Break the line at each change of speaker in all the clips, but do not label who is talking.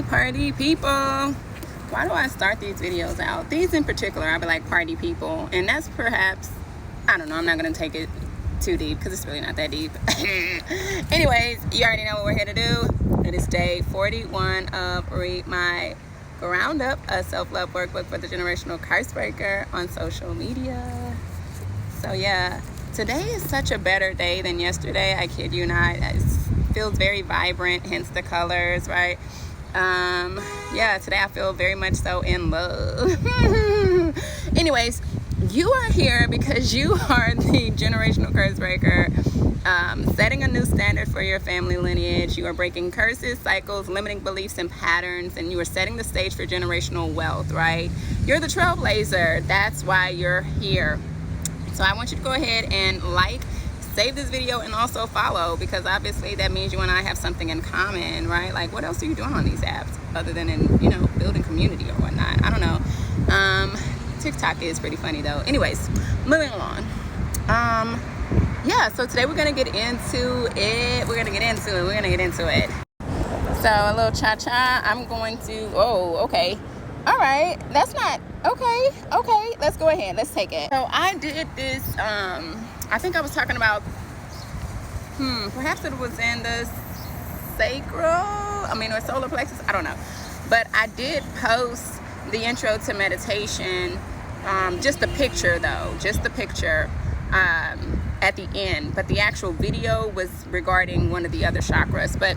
party people. Why do I start these videos out? These in particular, I'll be like party people. And that's perhaps, I don't know, I'm not going to take it too deep because it's really not that deep. Anyways, you already know what we're here to do. It is day 41 of Read My Ground Up, a self-love workbook for the generational curse breaker on social media. So yeah, today is such a better day than yesterday. I kid you not. It feels very vibrant, hence the colors, right? Yeah, today I feel very much so in love. Anyways, you are here because you are the generational curse breaker, setting a new standard for your family lineage. You are breaking curses, cycles, limiting beliefs and patterns, and you are setting the stage for generational wealth, right? You're the trailblazer. That's why you're here. So I want you to go ahead and like, save this video, and also follow, because obviously that means you and I have something in common, right? Like, what else are you doing on these apps other than in, you know, building community or whatnot? I don't know. TikTok is pretty funny though. Anyways, moving along. Yeah, so today we're gonna get into it. We're gonna get into it. So a little cha-cha. I'm going to, oh, okay. All right, that's not, okay, let's go ahead, let's take it. So I did this, I think I was talking about, perhaps it was in the sacral, or solar plexus, I don't know. But I did post the intro to meditation, just the picture though, at the end. But the actual video was regarding one of the other chakras. But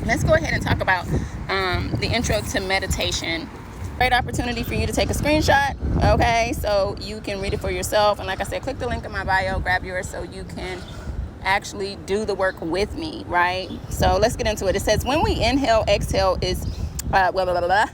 let's go ahead and talk about the intro to meditation. Great opportunity for you to take a screenshot, okay, so you can read it for yourself. And like I said, click the link in my bio, grab yours so you can actually do the work with me, right? So let's get into it. It says, when we inhale, exhale is blah, blah, blah, blah.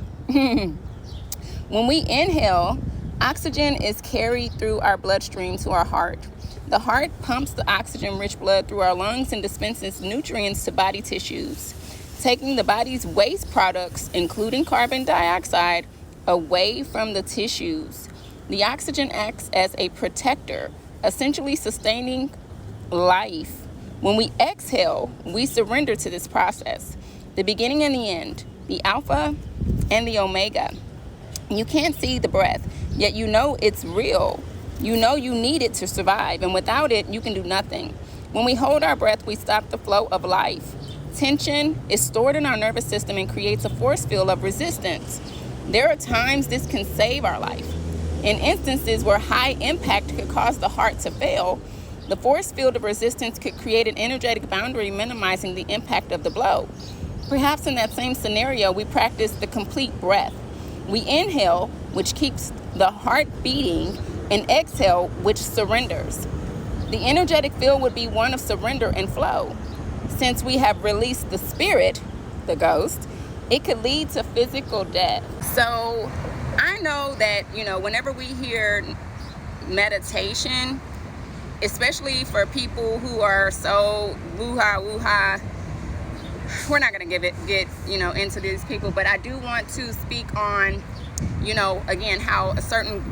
When we inhale, oxygen is carried through our bloodstream to our heart. The heart pumps the oxygen-rich blood through our lungs and dispenses nutrients to body tissues, taking the body's waste products, including carbon dioxide, away from the tissues. The oxygen acts as a protector, essentially sustaining life. When we exhale, we surrender to this process, the beginning and the end, the alpha and the omega. You can't see the breath, yet you know it's real. You know you need it to survive, and without it, you can do nothing. When we hold our breath, we stop the flow of life. Tension is stored in our nervous system and creates a force field of resistance. There are times this can save our life. In instances where high impact could cause the heart to fail, the force field of resistance could create an energetic boundary, minimizing the impact of the blow. Perhaps in that same scenario, we practice the complete breath. We inhale, which keeps the heart beating, and exhale, which surrenders. The energetic field would be one of surrender and flow. Since we have released the spirit, the ghost, it could lead to physical death. So I know that, whenever we hear meditation, especially for people who are so woo-ha, we're not going to get into these people, but I do want to speak on, again, how a certain,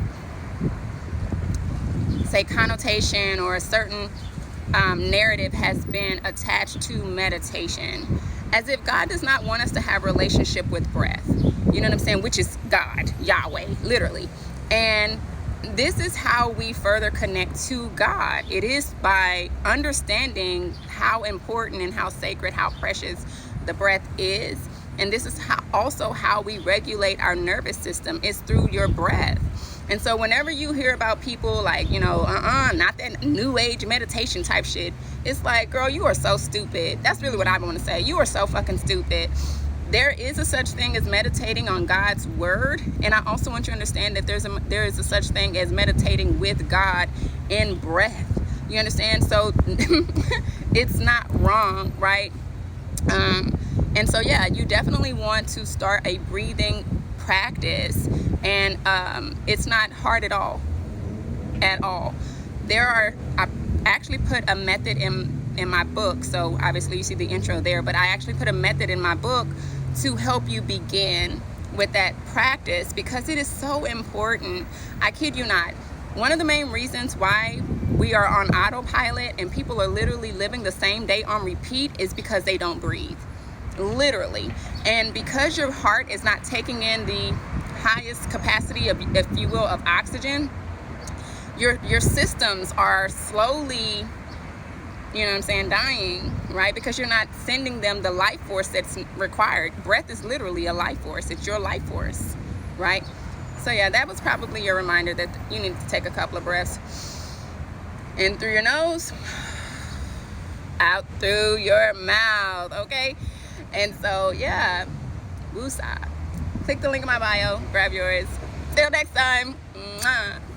say, connotation or a certain narrative has been attached to meditation, as if God does not want us to have a relationship with breath, you know what I'm saying, which is God, Yahweh, literally. And this is how we further connect to God. It is by understanding how important and how sacred, how precious the breath is. And this is also how we regulate our nervous system, is through your breath. And so whenever you hear about people like, not that new age meditation type shit, it's like, girl, you are so stupid. That's really what I want to say. You are so fucking stupid. There is a such thing as meditating on God's word. And I also want you to understand that there is a such thing as meditating with God in breath. You understand? So it's not wrong, right? And so, yeah, you definitely want to start a breathing practice. And it's not hard at all. I actually put a method in my book. So obviously you see the intro there, but I actually put a method in my book to help you begin with that practice, because it is so important. I kid you not. One of the main reasons why we are on autopilot and people are literally living the same day on repeat is because they don't breathe. Literally. And because your heart is not taking in the highest capacity of, if you will, of oxygen, your systems are slowly, you know what I'm saying, dying, right? Because you're not sending them the life force that's required. Breath is literally a life force. It's your life force, right? So yeah, that was probably your reminder that you need to take a couple of breaths in through your nose, out through your mouth, okay? And so yeah, woosah. Click the link in my bio, grab yours. Till next time. Mwah.